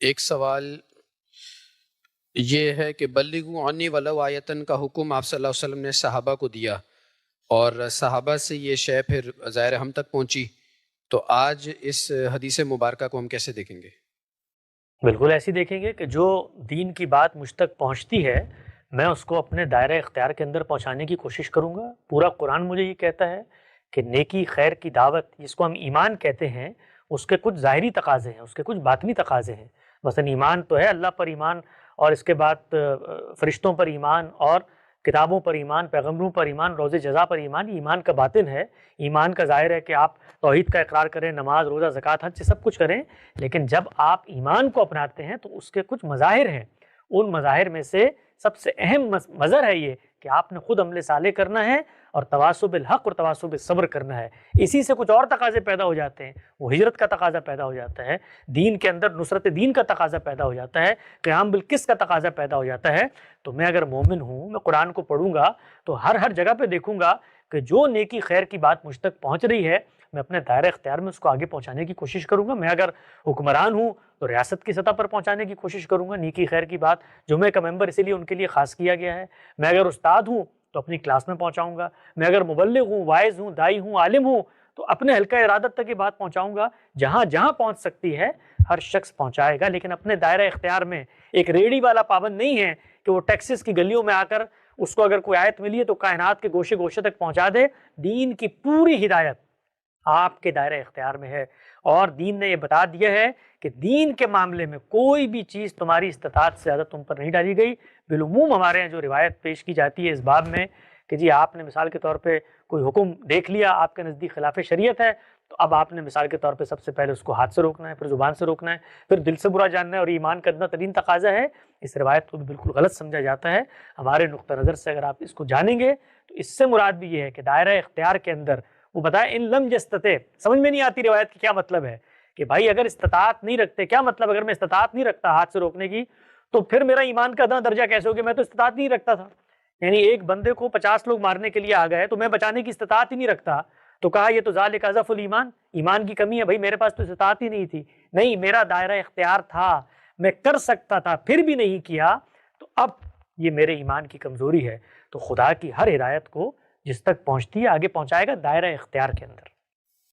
ایک سوال یہ ہے کہ بلغوا عنی ولو آیتن کا حکم آپ صلی اللہ علیہ وسلم نے صحابہ کو دیا، اور صحابہ سے یہ شے پھر ظاہر ہم تک پہنچی، تو آج اس حدیث مبارکہ کو ہم کیسے دیکھیں گے؟ بالکل ایسی دیکھیں گے کہ جو دین کی بات مجھ تک پہنچتی ہے میں اس کو اپنے دائرہ اختیار کے اندر پہنچانے کی کوشش کروں گا۔ پورا قرآن مجھے یہ کہتا ہے کہ نیکی خیر کی دعوت، جس کو ہم ایمان کہتے ہیں، اس کے کچھ ظاہری تقاضے ہیں، اس کے کچھ باطنی تقاضے ہیں۔ مثلا ایمان تو ہے اللہ پر ایمان، اور اس کے بعد فرشتوں پر ایمان، اور کتابوں پر ایمان، پیغمبروں پر ایمان، روز جزا پر ایمان۔ یہ ایمان کا باطن ہے۔ ایمان کا ظاہر ہے کہ آپ توحید کا اقرار کریں، نماز روزہ زکوٰۃ حج سب کچھ کریں، لیکن جب آپ ایمان کو اپناتے ہیں تو اس کے کچھ مظاہر ہیں۔ ان مظاہر میں سے سب سے اہم مظہر ہے یہ کہ آپ نے خود عمل صالح کرنا ہے اور تواصی بالحق اور تواصی بالصبر کرنا ہے۔ اسی سے کچھ اور تقاضے پیدا ہو جاتے ہیں۔ وہ ہجرت کا تقاضا پیدا ہو جاتا ہے، دین کے اندر نصرت دین کا تقاضا پیدا ہو جاتا ہے، قیام بالقسط کا تقاضا پیدا ہو جاتا ہے۔ تو میں اگر مومن ہوں، میں قرآن کو پڑھوں گا تو ہر جگہ پہ دیکھوں گا کہ جو نیکی خیر کی بات مجھ تک پہنچ رہی ہے، میں اپنے دائرہ اختیار میں اس کو آگے پہنچانے کی کوشش کروں گا۔ میں اگر حکمران ہوں تو ریاست کی سطح پر پہنچانے کی کوشش کروں گا نیکی خیر کی بات۔ جمعہ کا ممبر اسی لیے ان کے لیے خاص کیا گیا ہے۔ میں اگر استاد ہوں تو اپنی کلاس میں پہنچاؤں گا۔ میں اگر مبلغ ہوں، واعظ ہوں، داعی ہوں، عالم ہوں تو اپنے حلقہ ارادت تک یہ بات پہنچاؤں گا۔ جہاں جہاں پہنچ سکتی ہے ہر شخص پہنچائے گا، لیکن اپنے دائرہ اختیار میں۔ ایک ریڑھی والا پابند نہیں ہے کہ وہ ٹیکسس کی گلیوں میں آ کر اس کو اگر کوئی آیت ملی ہے تو کائنات کے گوشے گوشے تک پہنچا دے۔ دین کی پوری ہدایت آپ کے دائرہ اختیار میں ہے، اور دین نے یہ بتا دیا ہے کہ دین کے معاملے میں کوئی بھی چیز تمہاری استطاعت سے زیادہ تم پر نہیں ڈالی گئی۔ بالعموم ہمارے یہاں جو روایت پیش کی جاتی ہے اس باب میں کہ جی آپ نے مثال کے طور پہ کوئی حکم دیکھ لیا آپ کے نزدیک خلاف شریعت ہے، تو اب آپ نے مثال کے طور پہ سب سے پہلے اس کو ہاتھ سے روکنا ہے، پھر زبان سے روکنا ہے، پھر دل سے برا جاننا ہے، اور ایمان کا ادنا ترین تقاضا ہے۔ اس روایت کو بھی بالکل غلط سمجھا جاتا ہے۔ ہمارے نقطہ نظر سے اگر آپ اس کو جانیں گے تو اس سے مراد بھی یہ ہے کہ دائرہ اختیار کے اندر وہ بتائے ان لم یستطع، سمجھ میں نہیں آتی روایت کی کیا مطلب ہے کہ بھائی اگر استطاعت نہیں رکھتے، کیا مطلب اگر میں استطاعت نہیں رکھتا ہاتھ سے روکنے کی تو پھر میرا ایمان کا ادنا درجہ کیسے ہو گیا؟ میں تو استطاعت نہیں رکھتا تھا۔ یعنی ایک بندے کو 50 لوگ مارنے کے لیے آ گئے تو میں بچانے کی استطاعت ہی نہیں رکھتا، تو کہا یہ تو ذالک اضعف الایمان، ایمان کی کمی ہے، بھائی میرے پاس تو استطاعت ہی نہیں تھی۔ نہیں، میرا دائرہ اختیار تھا، میں کر سکتا تھا، پھر بھی نہیں کیا، تو اب یہ میرے ایمان کی کمزوری ہے۔ تو خدا کی ہر ہدایت کو جس تک پہنچتی ہے آگے پہنچائے گا دائرہ اختیار کے اندر۔